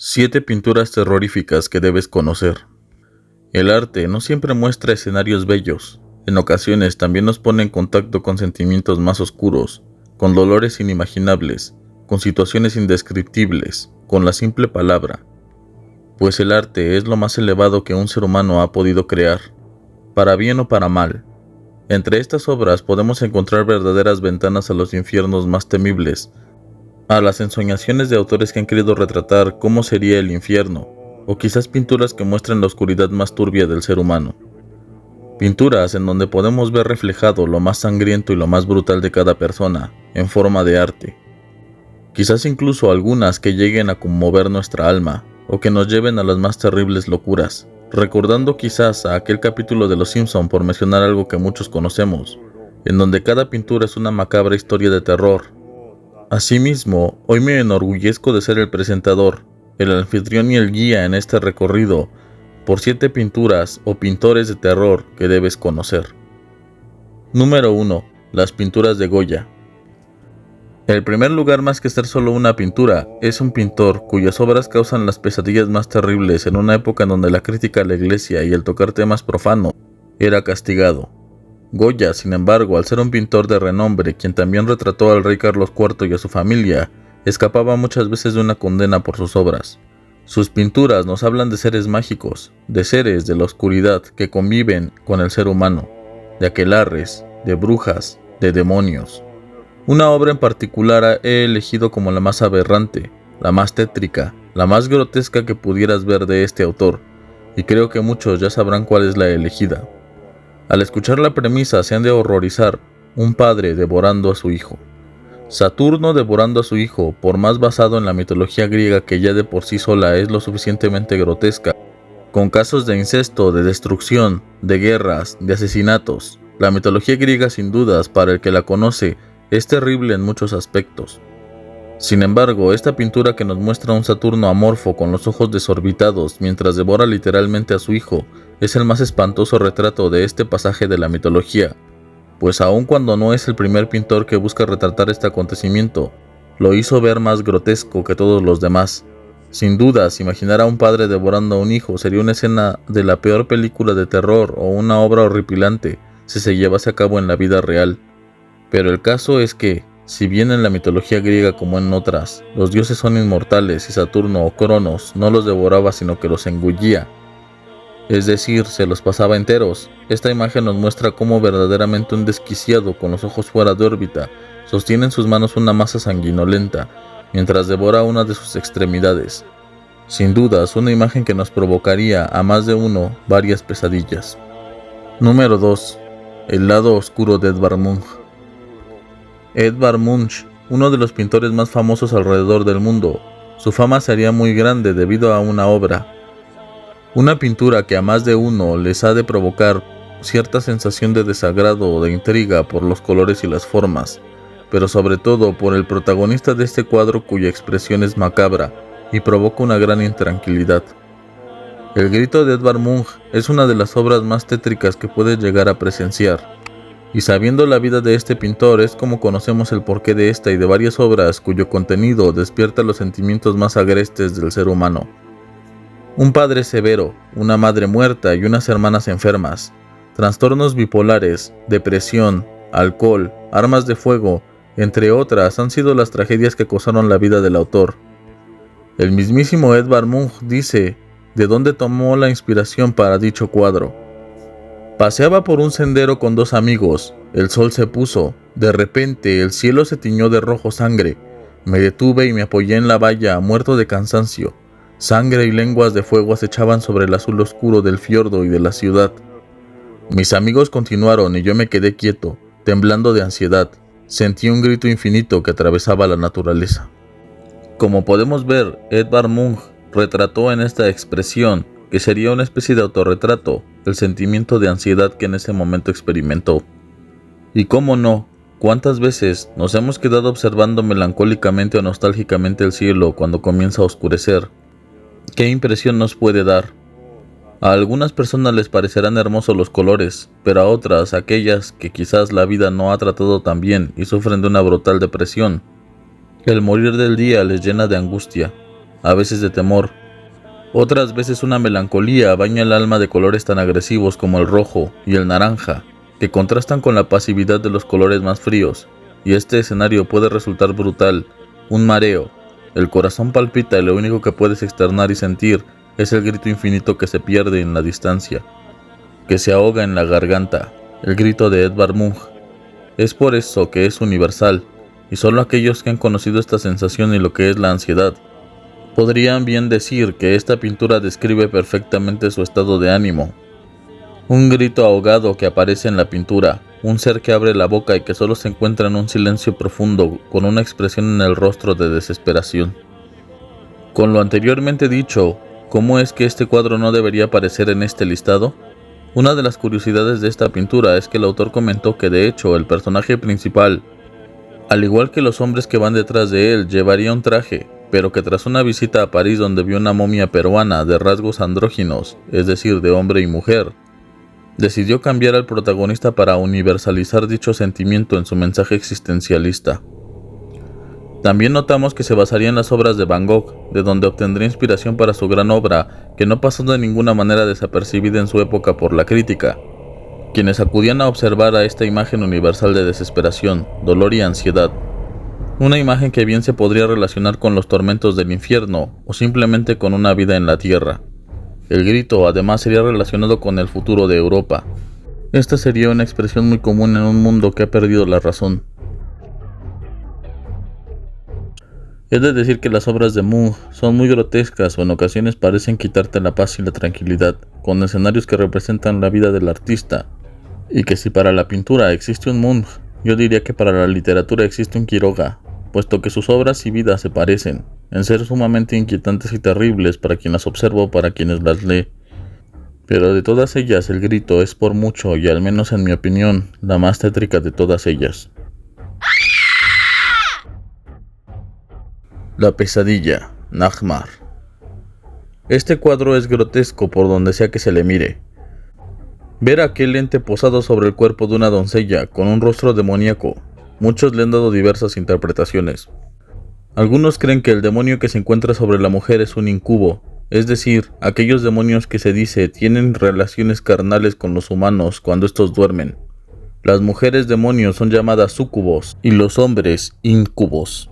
7 pinturas terroríficas que debes conocer. El arte no siempre muestra escenarios bellos. En ocasiones también nos pone en contacto con sentimientos más oscuros, con dolores inimaginables, con situaciones indescriptibles, con la simple palabra. Pues el arte es lo más elevado que un ser humano ha podido crear, para bien o para mal. Entre estas obras podemos encontrar verdaderas ventanas a los infiernos más temibles, a las ensoñaciones de autores que han querido retratar cómo sería el infierno, o quizás pinturas que muestran la oscuridad más turbia del ser humano. Pinturas en donde podemos ver reflejado lo más sangriento y lo más brutal de cada persona, en forma de arte. Quizás incluso algunas que lleguen a conmover nuestra alma, o que nos lleven a las más terribles locuras, recordando quizás a aquel capítulo de Los Simpson, por mencionar algo que muchos conocemos, en donde cada pintura es una macabra historia de terror. Asimismo, hoy me enorgullezco de ser el presentador, el anfitrión y el guía en este recorrido por 7 pinturas o pintores de terror que debes conocer. Número 1. Las pinturas de Goya. El primer lugar, más que ser solo una pintura, es un pintor cuyas obras causan las pesadillas más terribles en una época en donde la crítica a la iglesia y el tocar temas profanos era castigado. Goya, sin embargo, al ser un pintor de renombre, quien también retrató al rey Carlos IV y a su familia, escapaba muchas veces de una condena por sus obras. Sus pinturas nos hablan de seres mágicos, de seres de la oscuridad que conviven con el ser humano, de aquelarres, de brujas, de demonios. Una obra en particular he elegido como la más aberrante, la más tétrica, la más grotesca que pudieras ver de este autor, y creo que muchos ya sabrán cuál es la elegida. Al escuchar la premisa se han de horrorizar: un padre devorando a su hijo. Saturno devorando a su hijo, por más basado en la mitología griega que ya de por sí sola es lo suficientemente grotesca, con casos de incesto, de destrucción, de guerras, de asesinatos. La mitología griega, sin dudas, para el que la conoce, es terrible en muchos aspectos. Sin embargo, esta pintura que nos muestra a un Saturno amorfo con los ojos desorbitados mientras devora literalmente a su hijo, es el más espantoso retrato de este pasaje de la mitología, pues aun cuando no es el primer pintor que busca retratar este acontecimiento, lo hizo ver más grotesco que todos los demás. Sin dudas, imaginar a un padre devorando a un hijo sería una escena de la peor película de terror o una obra horripilante si se llevase a cabo en la vida real. Pero el caso es que, si bien en la mitología griega como en otras, los dioses son inmortales y Saturno o Cronos no los devoraba sino que los engullía, es decir, se los pasaba enteros, esta imagen nos muestra cómo verdaderamente un desquiciado con los ojos fuera de órbita sostiene en sus manos una masa sanguinolenta mientras devora una de sus extremidades. Sin dudas, una imagen que nos provocaría a más de uno varias pesadillas. Número 2. El lado oscuro de Edvard Munch. Edvard Munch, uno de los pintores más famosos alrededor del mundo, su fama sería muy grande debido a una obra, una pintura que a más de uno les ha de provocar cierta sensación de desagrado o de intriga por los colores y las formas, pero sobre todo por el protagonista de este cuadro cuya expresión es macabra y provoca una gran intranquilidad. El grito de Edvard Munch es una de las obras más tétricas que puedes llegar a presenciar. Y sabiendo la vida de este pintor es como conocemos el porqué de esta y de varias obras cuyo contenido despierta los sentimientos más agrestes del ser humano. Un padre severo, una madre muerta y unas hermanas enfermas, trastornos bipolares, depresión, alcohol, armas de fuego, entre otras, han sido las tragedias que acosaron la vida del autor. El mismísimo Edvard Munch dice de dónde tomó la inspiración para dicho cuadro. Paseaba por un sendero con 2 amigos, el sol se puso, de repente el cielo se tiñó de rojo sangre, me detuve y me apoyé en la valla, muerto de cansancio, sangre y lenguas de fuego acechaban sobre el azul oscuro del fiordo y de la ciudad. Mis amigos continuaron y yo me quedé quieto, temblando de ansiedad, sentí un grito infinito que atravesaba la naturaleza. Como podemos ver, Edvard Munch retrató en esta expresión, que sería una especie de autorretrato, el sentimiento de ansiedad que en ese momento experimentó. Y cómo no, cuántas veces nos hemos quedado observando melancólicamente o nostálgicamente el cielo cuando comienza a oscurecer. ¿Qué impresión nos puede dar? A algunas personas les parecerán hermosos los colores, pero a otras, aquellas que quizás la vida no ha tratado tan bien y sufren de una brutal depresión, el morir del día les llena de angustia. a veces de temor. Otras veces una melancolía baña el alma de colores tan agresivos como el rojo y el naranja, que contrastan con la pasividad de los colores más fríos, y este escenario puede resultar brutal, un mareo. El corazón palpita y lo único que puedes externar y sentir es el grito infinito que se pierde en la distancia, que se ahoga en la garganta, el grito de Edvard Munch. Es por eso que es universal, y solo aquellos que han conocido esta sensación y lo que es la ansiedad, podrían bien decir que esta pintura describe perfectamente su estado de ánimo. Un grito ahogado que aparece en la pintura, un ser que abre la boca y que solo se encuentra en un silencio profundo, con una expresión en el rostro de desesperación. Con lo anteriormente dicho, ¿cómo es que este cuadro no debería aparecer en este listado? Una de las curiosidades de esta pintura es que el autor comentó que de hecho el personaje principal, al igual que los hombres que van detrás de él, llevaría un traje, pero que tras una visita a París donde vio una momia peruana de rasgos andróginos, es decir, de hombre y mujer, decidió cambiar al protagonista para universalizar dicho sentimiento en su mensaje existencialista. También notamos que se basaría en las obras de Van Gogh, de donde obtendría inspiración para su gran obra, que no pasó de ninguna manera desapercibida en su época por la crítica, quienes acudían a observar a esta imagen universal de desesperación, dolor y ansiedad. Una imagen que bien se podría relacionar con los tormentos del infierno o simplemente con una vida en la tierra. El grito además sería relacionado con el futuro de Europa. Esta sería una expresión muy común en un mundo que ha perdido la razón. Es de decir que las obras de Munch son muy grotescas o en ocasiones parecen quitarte la paz y la tranquilidad, con escenarios que representan la vida del artista, y que si para la pintura existe un Munch, yo diría que para la literatura existe un Quiroga, puesto que sus obras y vidas se parecen, en ser sumamente inquietantes y terribles para quien las observa o para quienes las lee. Pero de todas ellas el grito es por mucho, y al menos en mi opinión, la más tétrica de todas ellas. La pesadilla, Nahmar. Este cuadro es grotesco por donde sea que se le mire. Ver a aquel ente posado sobre el cuerpo de una doncella con un rostro demoníaco. Muchos le han dado diversas interpretaciones. Algunos creen que el demonio que se encuentra sobre la mujer es un incubo, es decir, aquellos demonios que se dice tienen relaciones carnales con los humanos cuando estos duermen. Las mujeres demonios son llamadas súcubos y los hombres incubos.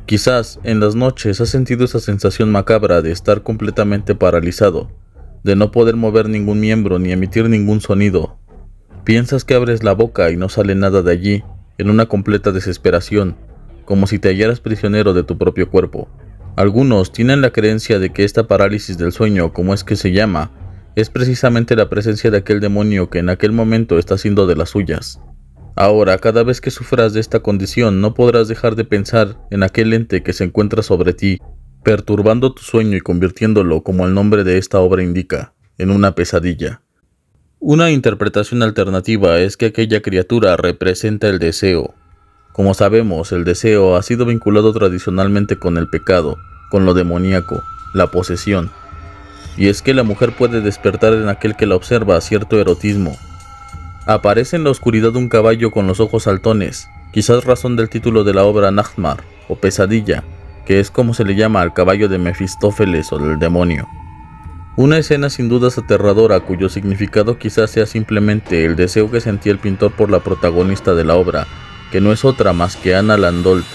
Quizás en las noches has sentido esa sensación macabra de estar completamente paralizado, de no poder mover ningún miembro ni emitir ningún sonido. Piensas que abres la boca y no sale nada de allí, en una completa desesperación, como si te hallaras prisionero de tu propio cuerpo. Algunos tienen la creencia de que esta parálisis del sueño, como es que se llama, es precisamente la presencia de aquel demonio que en aquel momento está haciendo de las suyas. Ahora, cada vez que sufras de esta condición, no podrás dejar de pensar en aquel ente que se encuentra sobre ti, perturbando tu sueño y convirtiéndolo, como el nombre de esta obra indica, en una pesadilla. Una interpretación alternativa es que aquella criatura representa el deseo. Como sabemos, el deseo ha sido vinculado tradicionalmente con el pecado, con lo demoníaco, la posesión. Y es que la mujer puede despertar en aquel que la observa cierto erotismo. Aparece en la oscuridad un caballo con los ojos saltones, quizás razón del título de la obra Nahmar, o pesadilla, que es como se le llama al caballo de Mefistófeles o del demonio. Una escena sin dudas aterradora cuyo significado quizás sea simplemente el deseo que sentía el pintor por la protagonista de la obra, que no es otra más que Anna Landolt,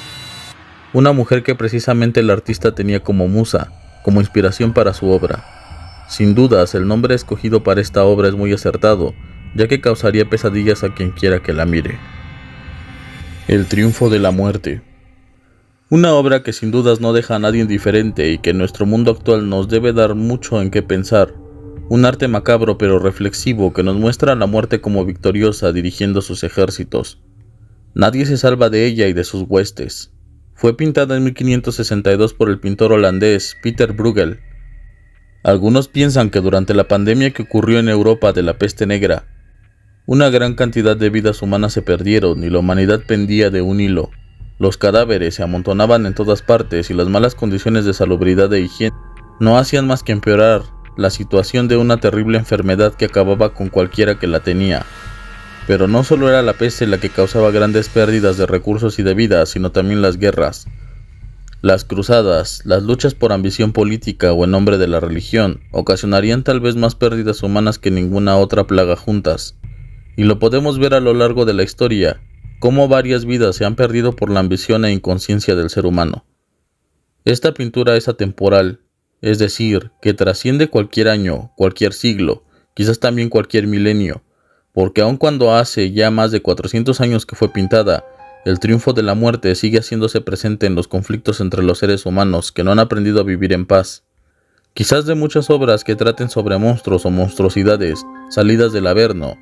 una mujer que precisamente el artista tenía como musa, como inspiración para su obra. Sin dudas, el nombre escogido para esta obra es muy acertado, ya que causaría pesadillas a quien quiera que la mire. El triunfo de la muerte. Una obra que sin dudas no deja a nadie indiferente y que en nuestro mundo actual nos debe dar mucho en qué pensar. Un arte macabro pero reflexivo que nos muestra a la muerte como victoriosa dirigiendo sus ejércitos. Nadie se salva de ella y de sus huestes. Fue pintada en 1562 por el pintor holandés Peter Bruegel. Algunos piensan que durante la pandemia que ocurrió en Europa de la peste negra, una gran cantidad de vidas humanas se perdieron y la humanidad pendía de un hilo. Los cadáveres se amontonaban en todas partes y las malas condiciones de salubridad e higiene no hacían más que empeorar la situación de una terrible enfermedad que acababa con cualquiera que la tenía. Pero no solo era la peste la que causaba grandes pérdidas de recursos y de vidas, sino también las guerras. Las cruzadas, las luchas por ambición política o en nombre de la religión, ocasionarían tal vez más pérdidas humanas que ninguna otra plaga juntas. Y lo podemos ver a lo largo de la historia, cómo varias vidas se han perdido por la ambición e inconsciencia del ser humano. Esta pintura es atemporal, es decir, que trasciende cualquier año, cualquier siglo, quizás también cualquier milenio, porque aun cuando hace ya más de 400 años que fue pintada, el triunfo de la muerte sigue haciéndose presente en los conflictos entre los seres humanos que no han aprendido a vivir en paz. Quizás de muchas obras que traten sobre monstruos o monstruosidades salidas del Averno,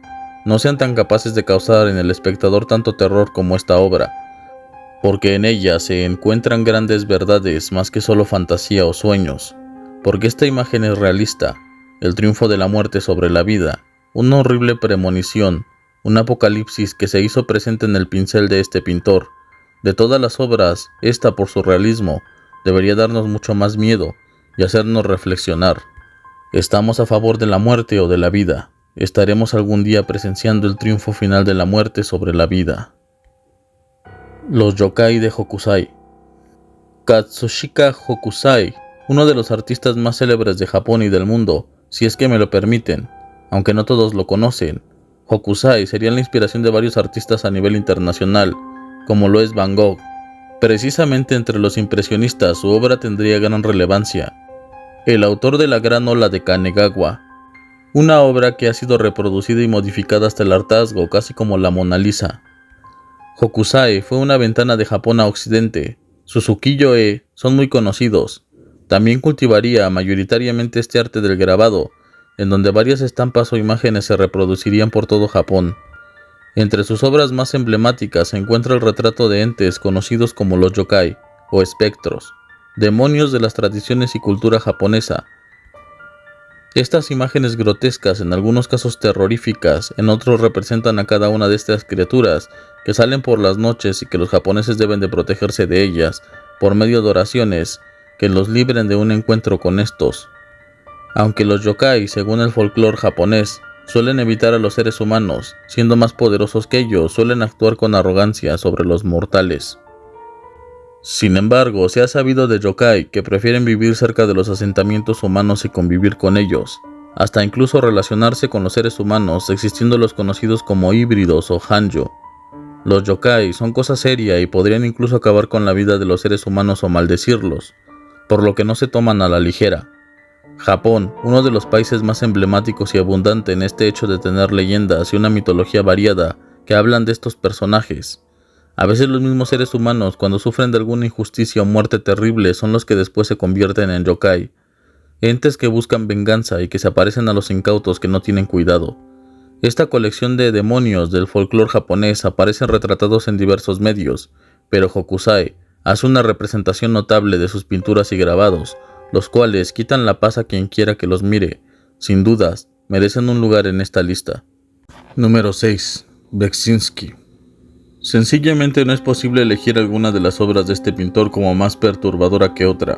no sean tan capaces de causar en el espectador tanto terror como esta obra, porque en ella se encuentran grandes verdades más que solo fantasía o sueños, porque esta imagen es realista, el triunfo de la muerte sobre la vida, una horrible premonición, un apocalipsis que se hizo presente en el pincel de este pintor. De todas las obras, esta por su realismo, debería darnos mucho más miedo y hacernos reflexionar. ¿Estamos a favor de la muerte o de la vida? ¿Estaremos algún día presenciando el triunfo final de la muerte sobre la vida? Los yokai de Hokusai. Katsushika Hokusai, uno de los artistas más célebres de Japón y del mundo, si es que me lo permiten, aunque no todos lo conocen. Hokusai sería la inspiración de varios artistas a nivel internacional, como lo es Van Gogh. Precisamente entre los impresionistas su obra tendría gran relevancia. El autor de la gran ola de Kanagawa, una obra que ha sido reproducida y modificada hasta el hartazgo, casi como la Mona Lisa. Hokusai fue una ventana de Japón a Occidente. Sus ukiyo-e son muy conocidos. También cultivaría mayoritariamente este arte del grabado, en donde varias estampas o imágenes se reproducirían por todo Japón. Entre sus obras más emblemáticas se encuentra el retrato de entes conocidos como los yokai, o espectros, demonios de las tradiciones y cultura japonesa. Estas imágenes grotescas, en algunos casos terroríficas, en otros representan a cada una de estas criaturas que salen por las noches y que los japoneses deben de protegerse de ellas por medio de oraciones que los libren de un encuentro con estos. Aunque los yokai, según el folclore japonés, suelen evitar a los seres humanos, siendo más poderosos que ellos, suelen actuar con arrogancia sobre los mortales. Sin embargo, se ha sabido de yokai que prefieren vivir cerca de los asentamientos humanos y convivir con ellos, hasta incluso relacionarse con los seres humanos, existiendo los conocidos como híbridos o hanjo. Los yokai son cosa seria y podrían incluso acabar con la vida de los seres humanos o maldecirlos, por lo que no se toman a la ligera. Japón, uno de los países más emblemáticos y abundante en este hecho de tener leyendas y una mitología variada que hablan de estos personajes. A veces los mismos seres humanos, cuando sufren de alguna injusticia o muerte terrible, son los que después se convierten en yokai, entes que buscan venganza y que se aparecen a los incautos que no tienen cuidado. Esta colección de demonios del folclore japonés aparecen retratados en diversos medios, pero Hokusai hace una representación notable de sus pinturas y grabados, los cuales quitan la paz a quien quiera que los mire. Sin dudas, merecen un lugar en esta lista. Número 6. Beksinski. Sencillamente no es posible elegir alguna de las obras de este pintor como más perturbadora que otra,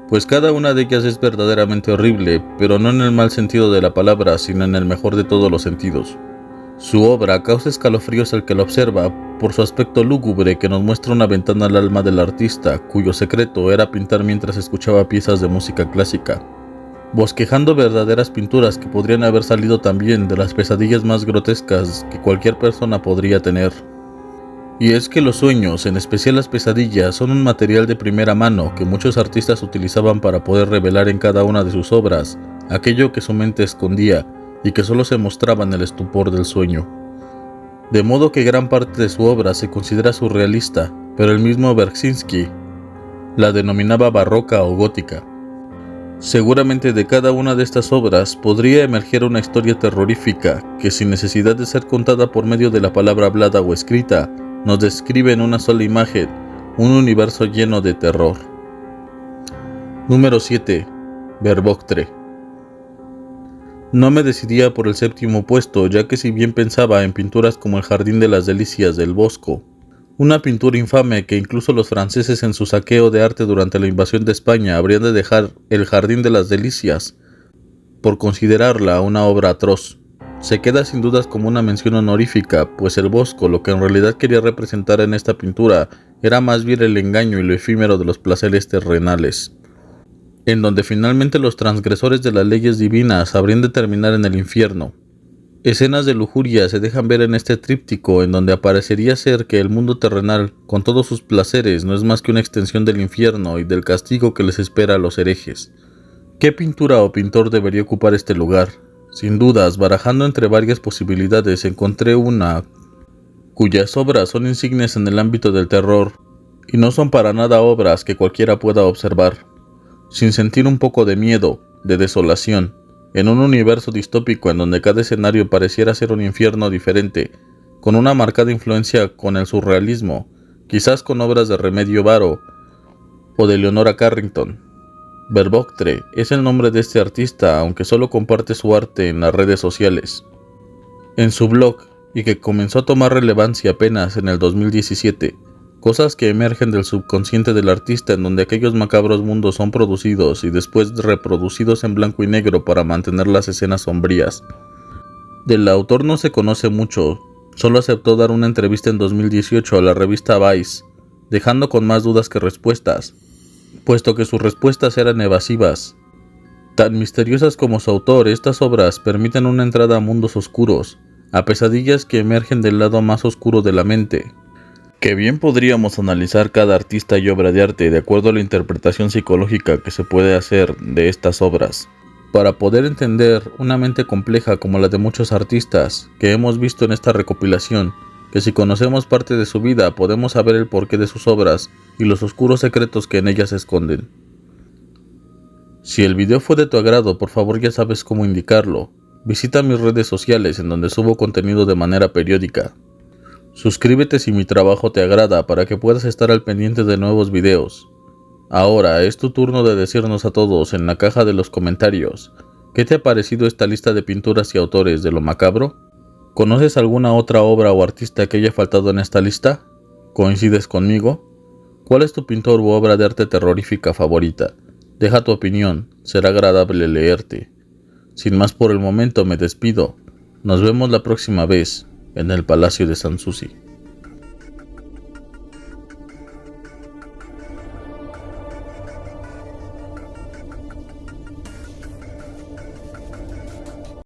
pues cada una de ellas es verdaderamente horrible, pero no en el mal sentido de la palabra, sino en el mejor de todos los sentidos. Su obra causa escalofríos al que la observa por su aspecto lúgubre que nos muestra una ventana al alma del artista, cuyo secreto era pintar mientras escuchaba piezas de música clásica, bosquejando verdaderas pinturas que podrían haber salido también de las pesadillas más grotescas que cualquier persona podría tener. Y es que los sueños, en especial las pesadillas, son un material de primera mano que muchos artistas utilizaban para poder revelar en cada una de sus obras aquello que su mente escondía y que solo se mostraba en el estupor del sueño. De modo que gran parte de su obra se considera surrealista, pero el mismo Beksinski la denominaba barroca o gótica. Seguramente de cada una de estas obras podría emerger una historia terrorífica que, sin necesidad de ser contada por medio de la palabra hablada o escrita, nos describe en una sola imagen un universo lleno de terror. Número 7. Verboktre. No me decidía por el séptimo puesto, ya que si bien pensaba en pinturas como el Jardín de las Delicias del Bosco, una pintura infame que incluso los franceses en su saqueo de arte durante la invasión de España habrían de dejar el Jardín de las Delicias por considerarla una obra atroz. se queda sin dudas como una mención honorífica, pues el Bosco lo que en realidad quería representar en esta pintura era más bien el engaño y lo efímero de los placeres terrenales, en donde finalmente los transgresores de las leyes divinas habrían de terminar en el infierno. Escenas de lujuria se dejan ver en este tríptico, en donde aparecería ser que el mundo terrenal, con todos sus placeres, no es más que una extensión del infierno y del castigo que les espera a los herejes. ¿Qué pintura o pintor debería ocupar este lugar? Sin dudas, barajando entre varias posibilidades, encontré una cuyas obras son insignes en el ámbito del terror, y no son para nada obras que cualquiera pueda observar, sin sentir un poco de miedo, de desolación, en un universo distópico en donde cada escenario pareciera ser un infierno diferente, con una marcada influencia con el surrealismo, quizás con obras de Remedios Varo o de Leonora Carrington. Verbocktre es el nombre de este artista, aunque solo comparte su arte en las redes sociales. En su blog, y que comenzó a tomar relevancia apenas en el 2017, cosas que emergen del subconsciente del artista, en donde aquellos macabros mundos son producidos y después reproducidos en blanco y negro para mantener las escenas sombrías. Del autor no se conoce mucho, solo aceptó dar una entrevista en 2018 a la revista Vice, dejando con más dudas que respuestas, puesto que sus respuestas eran evasivas. Tan misteriosas como su autor, estas obras permiten una entrada a mundos oscuros, a pesadillas que emergen del lado más oscuro de la mente. Que bien podríamos analizar cada artista y obra de arte de acuerdo a la interpretación psicológica que se puede hacer de estas obras, para poder entender una mente compleja como la de muchos artistas que hemos visto en esta recopilación, que si conocemos parte de su vida podemos saber el porqué de sus obras y los oscuros secretos que en ellas se esconden. Si el video fue de tu agrado, por favor ya sabes cómo indicarlo. Visita mis redes sociales en donde subo contenido de manera periódica. Suscríbete si mi trabajo te agrada para que puedas estar al pendiente de nuevos videos. Ahora es tu turno de decirnos a todos en la caja de los comentarios, ¿qué te ha parecido esta lista de pinturas y autores de lo macabro? ¿Conoces alguna otra obra o artista que haya faltado en esta lista? ¿Coincides conmigo? ¿Cuál es tu pintor u obra de arte terrorífica favorita? Deja tu opinión, será agradable leerte. Sin más por el momento me despido. Nos vemos la próxima vez en el Palacio de Sanssouci.